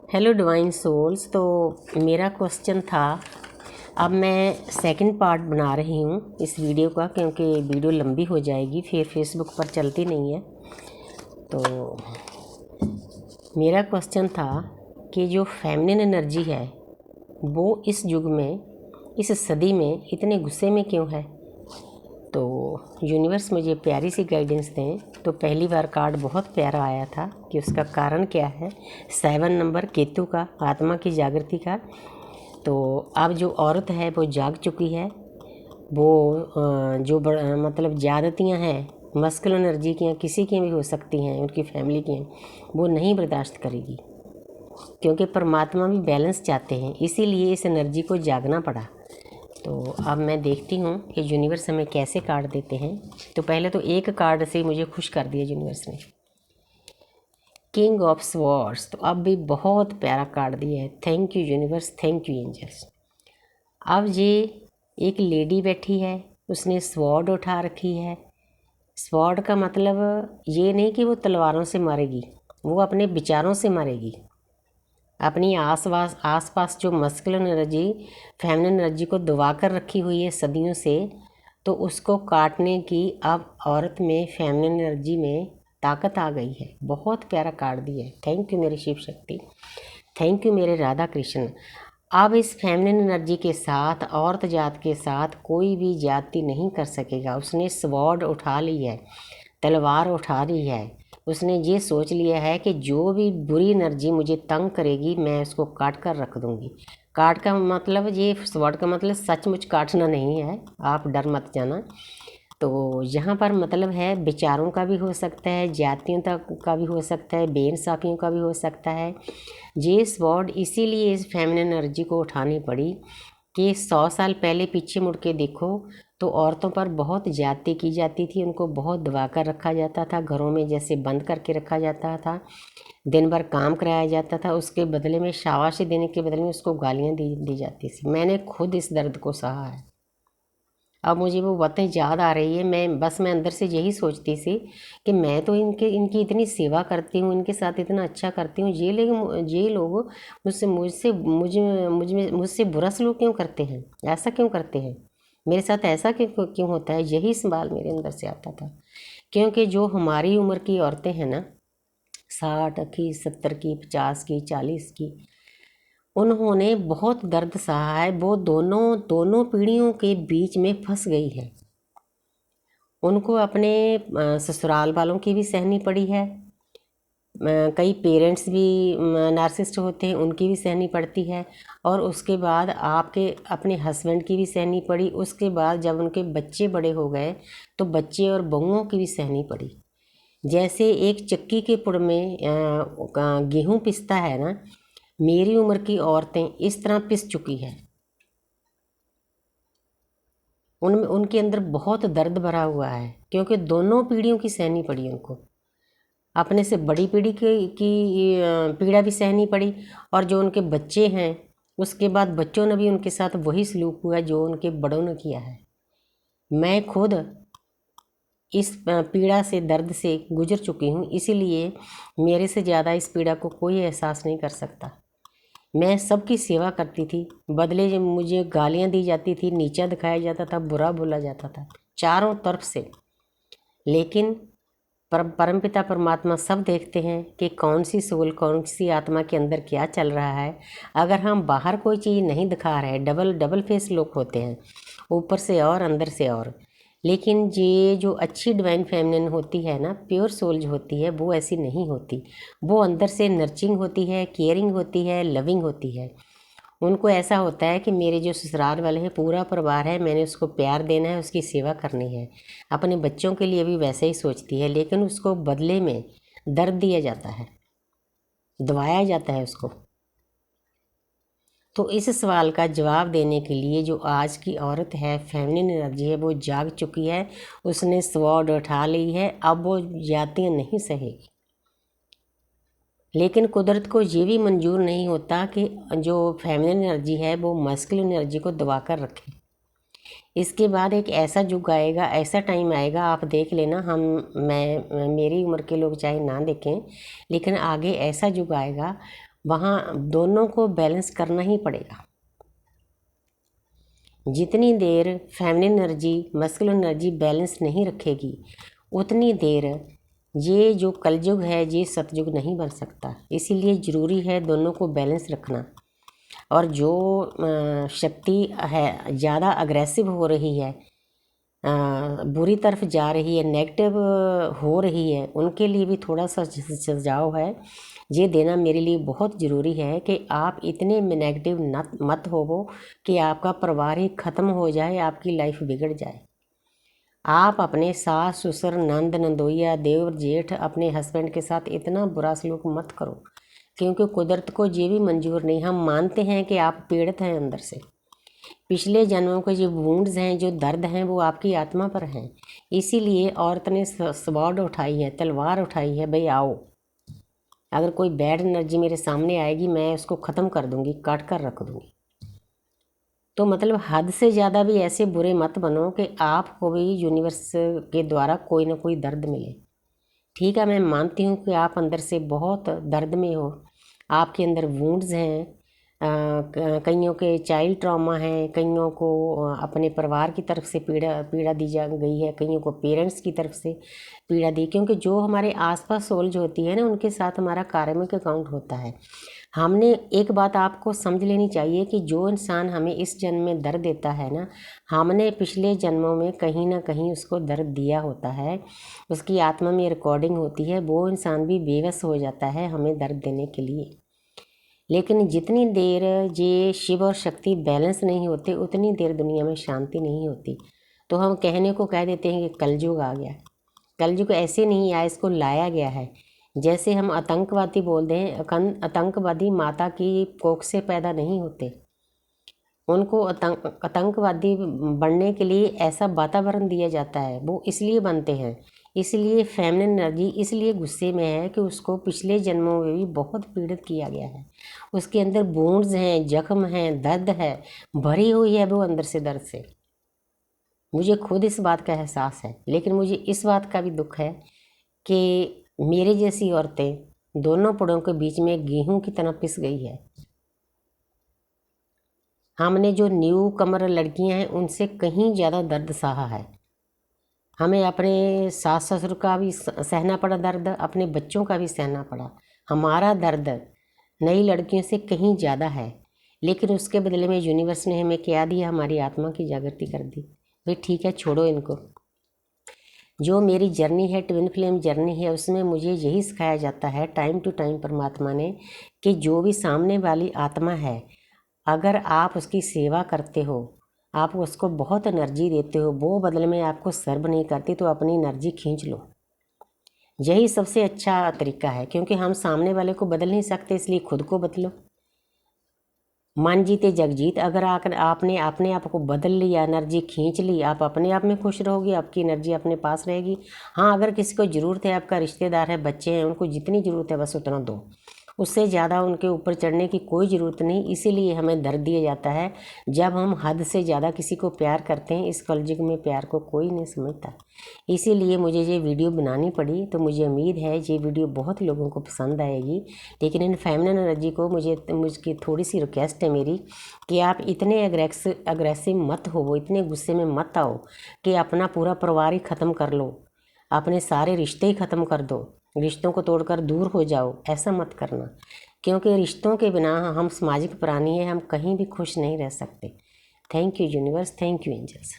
Hello divine souls. तो मेरा question था, अब मैं सेकंड पार्ट बना रही हूँ इस वीडियो का, क्योंकि वीडियो लंबी हो जाएगी फिर फेसबुक पर चलती नहीं है। तो मेरा क्वेश्चन था कि जो फेमिनिन एनर्जी है वो इस युग में, इस सदी में इतने गुस्से में क्यों है। तो यूनिवर्स मुझे प्यारी सी गाइडेंस दें। तो पहली बार कार्ड बहुत प्यारा आया था कि उसका कारण क्या है। 7 नंबर केतु का, आत्मा की जागृति का। तो अब जो औरत है वो जाग चुकी है। वो जो मतलब ज़्यादतियाँ हैं मस्कुलिन एनर्जी की, किसी की भी हो सकती हैं, उनकी फैमिली की हैं, वो नहीं बर्दाश्त करेगी, क्योंकि परमात्मा भी बैलेंस चाहते हैं, इसीलिए इस एनर्जी को जागना पड़ा। तो अब मैं देखती हूँ कि यूनिवर्स हमें कैसे कार्ड देते हैं। तो पहले तो एक कार्ड से मुझे खुश कर दिया यूनिवर्स ने, किंग ऑफ स्वॉर्ड्स। तो अब भी बहुत प्यारा कार्ड दिया है। Thank you universe, thank you angels. अब ये एक लेडी बैठी है, उसने स्वॉर्ड उठा रखी है। स्वॉर्ड का मतलब ये नहीं कि वो तलवारों से मारेगी, वो अपने विचारों से मारेगी। अपनी आसपास जो मस्कुलिन एनर्जी, फेमिनिन एनर्जी को दबा कर रखी हुई है सदियों से, तो उसको काटने की अब औरत में, फेमिनिन एनर्जी में ताकत आ गई है। बहुत प्यारा कार्ड दिया है। थैंक यू मेरी शिव शक्ति, थैंक यू मेरे राधा कृष्ण। अब इस फेमिनिन एनर्जी के साथ, औरत जात के साथ कोई भी जाति नहीं कर सकेगा। उसने स्वॉर्ड उठा ली है, तलवार उठा ली है। उसने ये सोच लिया है कि जो भी बुरी एनर्जी मुझे तंग करेगी मैं उसको काट कर रख दूंगी। काट का मतलब, ये स्वॉर्ड का मतलब सचमुच काटना नहीं है, आप डर मत जाना। तो यहाँ पर मतलब है विचारों का भी हो सकता है, जातियों तक का भी हो सकता है, बेइंसाफियों का भी हो सकता है। ये स्वॉर्ड इसीलिए इस फेमिनिन एनर्जी को उठानी पड़ी कि 100 साल पहले पीछे मुड़ के देखो तो औरतों पर बहुत ज्यादती की जाती थी, उनको बहुत दबा कर रखा जाता था, घरों में जैसे बंद करके रखा जाता था, दिन भर काम कराया जाता था, उसके बदले में शाबाशी देने के बदले में उसको गालियाँ दी जाती थी। मैंने खुद इस दर्द को सहा है। अब मुझे वो बातें याद आ रही है। मैं अंदर से यही सोचती थी कि मैं तो इनकी इतनी सेवा करती हूँ, इनके साथ इतना अच्छा करती हूँ, ये लोग मुझसे बुरा सलूक क्यों करते हैं, ऐसा क्यों करते हैं, मेरे साथ ऐसा क्यों होता है। यही सवाल मेरे अंदर से आता था, क्योंकि जो हमारी उम्र की औरतें हैं ना, 60 की, 70 की, 50 की, 40 की, उन्होंने बहुत दर्द सहा है। वो दोनों पीढ़ियों के बीच में फंस गई है। उनको अपने ससुराल वालों की भी सहनी पड़ी है। कई पेरेंट्स भी नार्सिसिस्ट होते हैं, उनकी भी सहनी पड़ती है। और उसके बाद आपके अपने हस्बैंड की भी सहनी पड़ी। उसके बाद जब उनके बच्चे बड़े हो गए तो बच्चे और बहुओं की भी सहनी पड़ी। जैसे एक चक्की के पुड़ में गेहूँ पिसता है ना, मेरी उम्र की औरतें इस तरह पिस चुकी है। उनके अंदर बहुत दर्द भरा हुआ है, क्योंकि दोनों पीढ़ियों की सहनी पड़ी उनको। अपने से बड़ी पीढ़ी की पीड़ा भी सहनी पड़ी, और जो उनके बच्चे हैं उसके बाद बच्चों ने भी उनके साथ वही सलूक हुआ जो उनके बड़ों ने किया है। मैं खुद इस पीड़ा से, दर्द से गुजर चुकी हूँ, इसीलिए मेरे से ज़्यादा इस पीड़ा को कोई एहसास नहीं कर सकता। मैं सबकी सेवा करती थी, बदले जब मुझे गालियाँ दी जाती थी, नीचा दिखाया जाता था, बुरा बोला जाता था चारों तरफ से। लेकिन परमपिता परमात्मा सब देखते हैं कि कौन सी सोल, कौन सी आत्मा के अंदर क्या चल रहा है। अगर हम बाहर कोई चीज़ नहीं दिखा रहे, डबल फेस लोग होते हैं, ऊपर से और अंदर से और। लेकिन ये जो अच्छी डिवाइन फेमिनिन होती है ना, प्योर सोल जो होती है, वो ऐसी नहीं होती। वो अंदर से नर्चिंग होती है, केयरिंग होती है, लविंग होती है। उनको ऐसा होता है कि मेरे जो ससुराल वाले हैं, पूरा परिवार है, मैंने उसको प्यार देना है, उसकी सेवा करनी है। अपने बच्चों के लिए भी वैसे ही सोचती है, लेकिन उसको बदले में दर्द दिया जाता है, दबाया जाता है उसको। तो इस सवाल का जवाब देने के लिए जो आज की औरत है, फेमिनिन एनर्जी है, वो जाग चुकी है। उसने स्वॉर्ड उठा ली है, अब वो जातियाँ नहीं सहेगी। लेकिन कुदरत को ये भी मंजूर नहीं होता कि जो फेमिनिन एनर्जी है वो मस्कुलिन एनर्जी को दबा कर रखे। इसके बाद एक ऐसा युग आएगा, ऐसा टाइम आएगा, आप देख लेना। मेरी उम्र के लोग चाहे ना देखें, लेकिन आगे ऐसा युग आएगा, वहाँ दोनों को बैलेंस करना ही पड़ेगा। जितनी देर feminine energy masculine energy balance नहीं रखेगी उतनी देर ये जो कलयुग है ये सतयुग नहीं बन सकता। इसीलिए ज़रूरी है दोनों को बैलेंस रखना। और जो शक्ति है ज़्यादा अग्रेसिव हो रही है, बुरी तरफ जा रही है, नेगेटिव हो रही है, उनके लिए भी थोड़ा सा सुझाव है ये देना मेरे लिए बहुत ज़रूरी है कि आप इतने नेगेटिव मत होवो कि आपका परिवार ही ख़त्म हो जाए, आपकी लाइफ बिगड़ जाए। आप अपने सास ससुर नंद नंदोइया देवर जेठ अपने हस्बैंड के साथ इतना बुरा सलूक मत करो, क्योंकि कुदरत को ये भी मंजूर नहीं। हम मानते हैं कि आप पीड़ित हैं अंदर से, पिछले जन्मों के जो वुंड्स हैं, जो दर्द हैं, वो आपकी आत्मा पर हैं। इसीलिए औरत ने स्वॉर्ड उठाई है, तलवार उठाई है, भाई आओ, अगर कोई बैड एनर्जी मेरे सामने आएगी मैं उसको ख़त्म कर दूंगी, काट कर रख दूंगी। तो मतलब हद से ज़्यादा भी ऐसे बुरे मत बनो कि आपको भी यूनिवर्स के द्वारा कोई ना कोई दर्द मिले। ठीक है, मैं मानती हूँ कि आप अंदर से बहुत दर्द में हो, आपके अंदर वुंड्स हैं, कईयों के चाइल्ड ट्रॉमा हैं, कईयों को अपने परिवार की तरफ से पीड़ा दी जा गई है, कईयों को पेरेंट्स की तरफ से पीड़ा दी, क्योंकि जो हमारे आसपास सोल जो होती है ना उनके साथ हमारा कार्मिक अकाउंट होता है। हमने एक बात आपको समझ लेनी चाहिए कि जो इंसान हमें इस जन्म में दर्द देता है ना, हमने पिछले जन्मों में कहीं ना कहीं उसको दर्द दिया होता है, उसकी आत्मा में रिकॉर्डिंग होती है, वो इंसान भी बेबस हो जाता है हमें दर्द देने के लिए। लेकिन जितनी देर ये शिव और शक्ति बैलेंस नहीं होते उतनी देर दुनिया में शांति नहीं होती। तो हम कहने को कह देते हैं कि कलयुग आ गया। कलयुग ऐसे नहीं आया, इसको लाया गया है। जैसे हम आतंकवादी बोलते हैं, आतंकवादी माता की कोख से पैदा नहीं होते, उनको आतंकवादी बनने के लिए ऐसा वातावरण दिया जाता है, वो इसलिए बनते हैं। इसलिए फेमिनिन एनर्जी इसलिए गुस्से में है कि उसको पिछले जन्मों में भी बहुत पीड़ित किया गया है, उसके अंदर वुंड्स हैं, जख्म हैं, दर्द है, भरी हुई है वो अंदर से दर्द से। मुझे खुद इस बात का एहसास है, लेकिन मुझे इस बात का भी दुख है कि मेरे जैसी औरतें दोनों पड़ों के बीच में गेहूं की तरह पिस गई है। हमने जो न्यू कमर लड़कियां हैं उनसे कहीं ज़्यादा दर्द सहा है। हमें अपने सास ससुर का भी सहना पड़ा दर्द, अपने बच्चों का भी सहना पड़ा। हमारा दर्द नई लड़कियों से कहीं ज़्यादा है, लेकिन उसके बदले में यूनिवर्स ने हमें क्या दिया, हमारी आत्मा की जागृति कर दी। भाई ठीक है, छोड़ो इनको। जो मेरी जर्नी है, ट्विन फ्लेम जर्नी है, उसमें मुझे यही सिखाया जाता है टाइम टू टाइम परमात्मा ने कि जो भी सामने वाली आत्मा है, अगर आप उसकी सेवा करते हो, आप उसको बहुत एनर्जी देते हो, वो बदले में आपको सर्व नहीं करती, तो अपनी एनर्जी खींच लो। यही सबसे अच्छा तरीका है, क्योंकि हम सामने वाले को बदल नहीं सकते, इसलिए खुद को बदलो। मन जीते जग जीत। अगर आपने अपने आप को बदल लिया, एनर्जी खींच ली, आप अपने आप में खुश रहोगे, आपकी एनर्जी अपने पास रहेगी। हाँ, अगर किसी को ज़रूरत है, आपका रिश्तेदार है, बच्चे हैं, उनको जितनी ज़रूरत है बस उतना दो, उससे ज़्यादा उनके ऊपर चढ़ने की कोई ज़रूरत नहीं। इसीलिए हमें दर्द दिया जाता है जब हम हद से ज़्यादा किसी को प्यार करते हैं। इस कलयुग में प्यार को कोई नहीं समझता, इसीलिए मुझे ये वीडियो बनानी पड़ी। तो मुझे उम्मीद है ये वीडियो बहुत लोगों को पसंद आएगी। लेकिन इन फेमिनिन एनर्जी को मुझकी थोड़ी सी रिक्वेस्ट है मेरी कि आप इतने अग्रेसिव मत हो, इतने गुस्से में मत आओ कि अपना पूरा परिवार ही ख़त्म कर लो, अपने सारे रिश्ते ही ख़त्म कर दो, रिश्तों को तोड़कर दूर हो जाओ। ऐसा मत करना, क्योंकि रिश्तों के बिना हम सामाजिक प्राणी हैं, हम कहीं भी खुश नहीं रह सकते। Thank you universe, thank you angels.